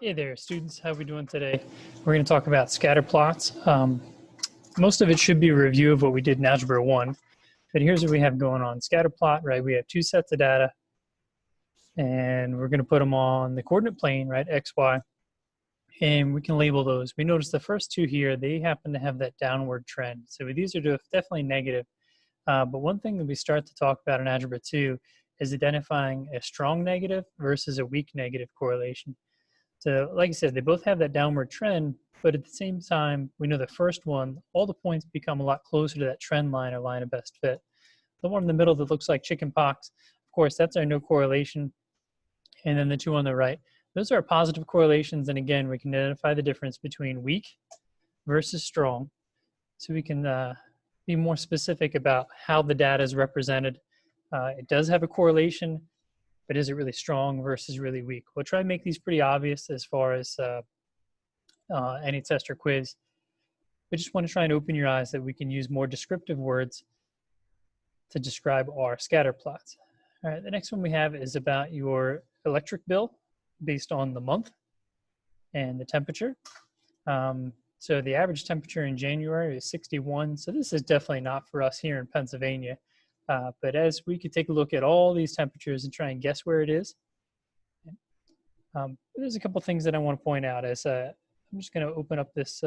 Hey there, students. How are we doing today? We're going to talk about scatter plots. Most of it should be a review of what we did in Algebra 1, but here's what we have going on. Scatter plot, right? We have two sets of data, and we're going to put them on the coordinate plane, right, x, y, and we can label those. We notice the first two here, they happen to have that downward trend. So these are definitely negative. But one thing that we start to talk about in Algebra 2 is identifying a strong negative versus a weak negative correlation. So like I said, they both have that downward trend, but at the same time, we know the first one, all the points become a lot closer to that trend line or line of best fit. The one in the middle that looks like chicken pox, of course, that's our no correlation. And then the two on the right, those are positive correlations. And again, we can identify the difference between weak versus strong. So we can be more specific about how the data is represented. It does have a correlation, but is it really strong versus really weak? We'll try and make these pretty obvious as far as any test or quiz. We just want to try and open your eyes that we can use more descriptive words to describe our scatter plots. All right, the next one we have is about your electric bill based on the month and the temperature. So the average temperature in January is 61. So this is definitely not for us here in Pennsylvania. But as we could take a look at all these temperatures and try and guess where it is. There's a couple things that I want to point out as I'm just going to open up this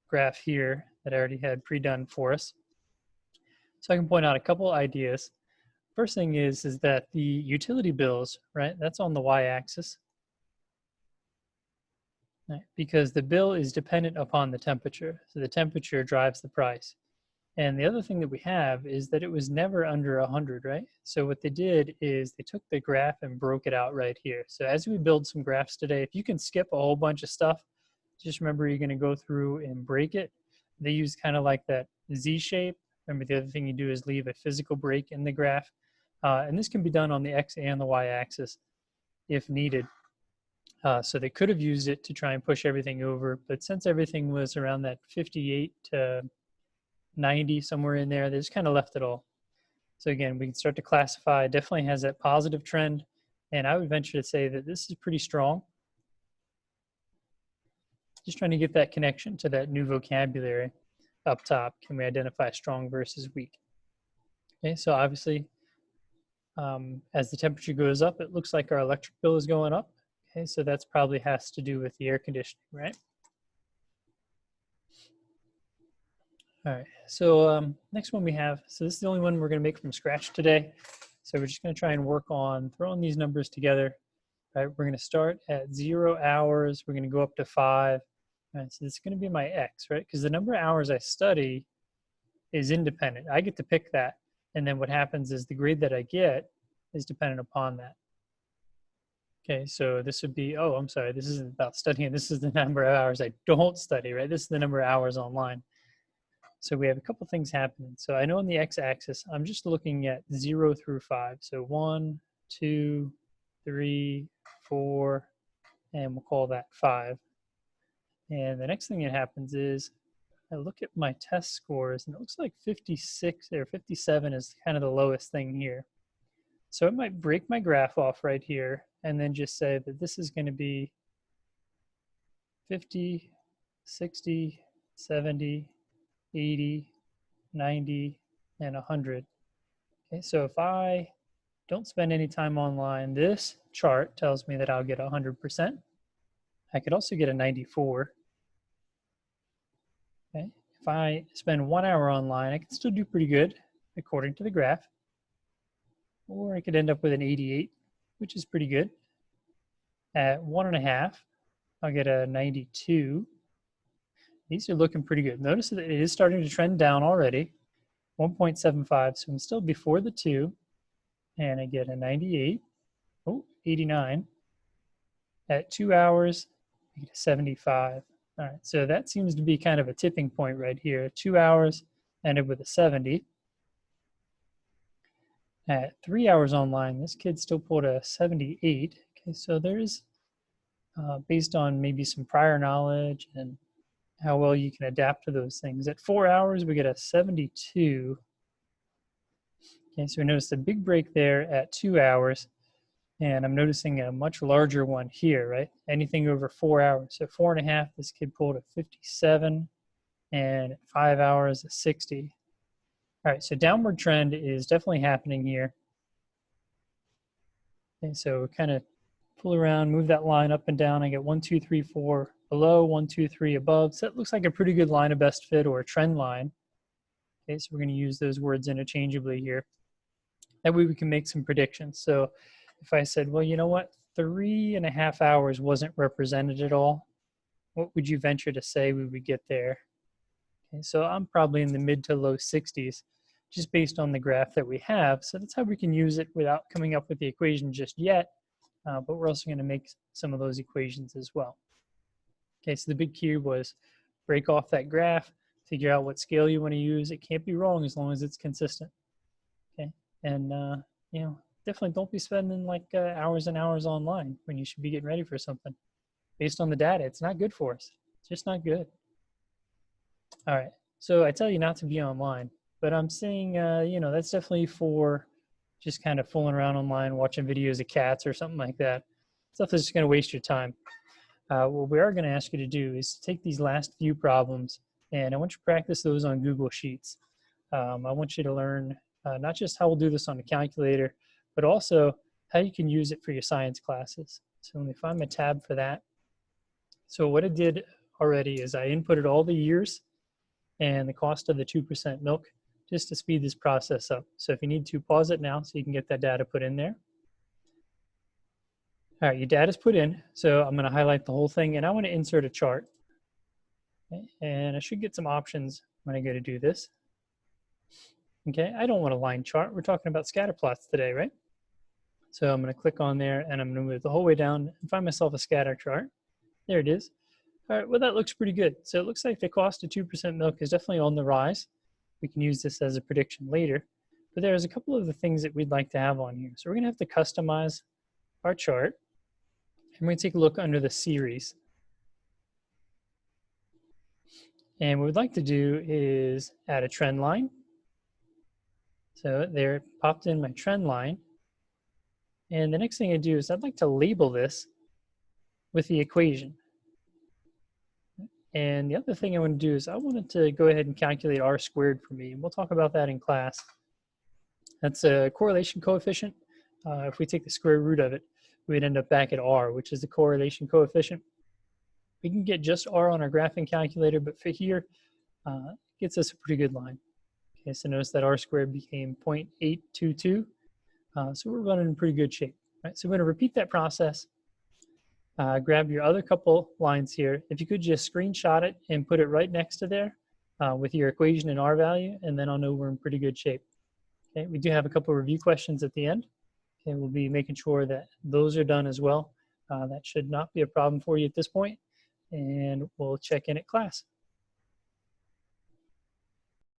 graph here that I already had pre-done for us. So I can point out a couple ideas. First thing is that the utility bills, right, that's on the y-axis. Right, because the bill is dependent upon the temperature. So the temperature drives the price. And the other thing that we have is that it was never under 100, right? So what they did is they took the graph and broke it out right here. So as we build some graphs today, if you can skip a whole bunch of stuff, just remember you're going to go through and break it. They use kind of like that Z shape. Remember, the other thing you do is leave a physical break in the graph. And this can be done on the X and the Y axis if needed. So they could have used it to try and push everything over. But since everything was around that 58 to 90, somewhere in there, they just kind of left it all. So again, we can start to classify. It definitely has that positive trend, and I would venture to say that this is pretty strong. Just trying to get that connection to that new vocabulary up top. Can we identify strong versus weak? Okay, so obviously, as the temperature goes up, it looks like our electric bill is going up. Okay, so that's probably has to do with the air conditioning, right? All right, so next one we have, so this is the only one we're going to make from scratch today. So we're just going to try and work on throwing these numbers together. All right, we're going to start at 0 hours. We're going to go up to 5. All right, so this is going to be my x, right? Because the number of hours I study is independent. I get to pick that. And then what happens is the grade that I get is dependent upon that. Okay, so this would be, oh, I'm sorry, this isn't about studying. This is the number of hours I don't study, right? This is the number of hours online. So we have a couple things happening. So I know on the x-axis, I'm just looking at 0 through 5. So 1, 2, 3, 4, and we'll call that 5. And the next thing that happens is I look at my test scores, and it looks like 56 or 57 is kind of the lowest thing here. So it might break my graph off right here and then just say that this is going to be 50, 60, 70, 80, 90, and 100. Okay, so if I don't spend any time online, this chart tells me that I'll get 100%. I could also get a 94. Okay, if I spend 1 hour online, I can still do pretty good according to the graph. Or I could end up with an 88, which is pretty good. At 1.5, I'll get a 92. These are looking pretty good. Notice that it is starting to trend down already. 1.75, so I'm still before the 2. And I get a 98. Oh, 89. At 2 hours, I get a 75. All right, so that seems to be kind of a tipping point right here. 2 hours, ended with a 70. At 3 hours online, this kid still pulled a 78. Okay, so there's, based on maybe some prior knowledge and how well you can adapt to those things. At 4 hours, we get a 72. Okay, so we noticed a big break there at 2 hours. And I'm noticing a much larger one here, right? Anything over 4 hours. So 4.5, this kid pulled a 57, and 5 hours, a 60. All right, so downward trend is definitely happening here. Okay, so kind of pull around, move that line up and down. I get 1, 2, 3, 4 below, 1, 2, 3 above. So that looks like a pretty good line of best fit or a trend line. Okay, so we're going to use those words interchangeably here. That way we can make some predictions. So if I said, well, you know what, 3.5 hours wasn't represented at all, what would you venture to say we would get there? Okay, so I'm probably in the mid to low 60s, just based on the graph that we have. So that's how we can use it without coming up with the equation just yet, but we're also going to make some of those equations as well. Okay, so the big key was break off that graph, figure out what scale you want to use. It can't be wrong as long as it's consistent. Okay, and you know, definitely don't be spending like hours and hours online when you should be getting ready for something. Based on the data, it's not good for us. It's just not good. All right, so I tell you not to be online, but I'm saying, you know, that's definitely for just kind of fooling around online, watching videos of cats or something like that. Stuff that's just going to waste your time. What we are going to ask you to do is take these last few problems, and I want you to practice those on Google Sheets. I want you to learn not just how we'll do this on the calculator, but also how you can use it for your science classes. So let me find my tab for that. So what I did already is I inputted all the years and the cost of the 2% milk just to speed this process up. So if you need to, pause it now so you can get that data put in there. All right, your data's put in, so I'm going to highlight the whole thing, and I want to insert a chart. Okay, and I should get some options when I go to do this. Okay, I don't want a line chart. We're talking about scatter plots today, right? So I'm going to click on there, and I'm going to move the whole way down and find myself a scatter chart. There it is. All right, well, that looks pretty good. So it looks like the cost of 2% milk is definitely on the rise. We can use this as a prediction later. But there's a couple of the things that we'd like to have on here. So we're going to have to customize our chart. I'm going to take a look under the series. And what we'd like to do is add a trend line. So there, it popped in my trend line. And the next thing I do is I'd like to label this with the equation. And the other thing I want to do is I wanted to go ahead and calculate r squared for me. And we'll talk about that in class. That's a correlation coefficient. If we take the square root of it, we'd end up back at r, which is the correlation coefficient. We can get just r on our graphing calculator, but for here, it gets us a pretty good line. Okay, so notice that r squared became 0.822. So we're running in pretty good shape. Right? So we're going to repeat that process. Grab your other couple lines here. If you could just screenshot it and put it right next to there with your equation and r value, and then I'll know we're in pretty good shape. Okay, we do have a couple of review questions at the end. Okay, we'll be making sure that those are done as well. That should not be a problem for you at this point, and we'll check in at class.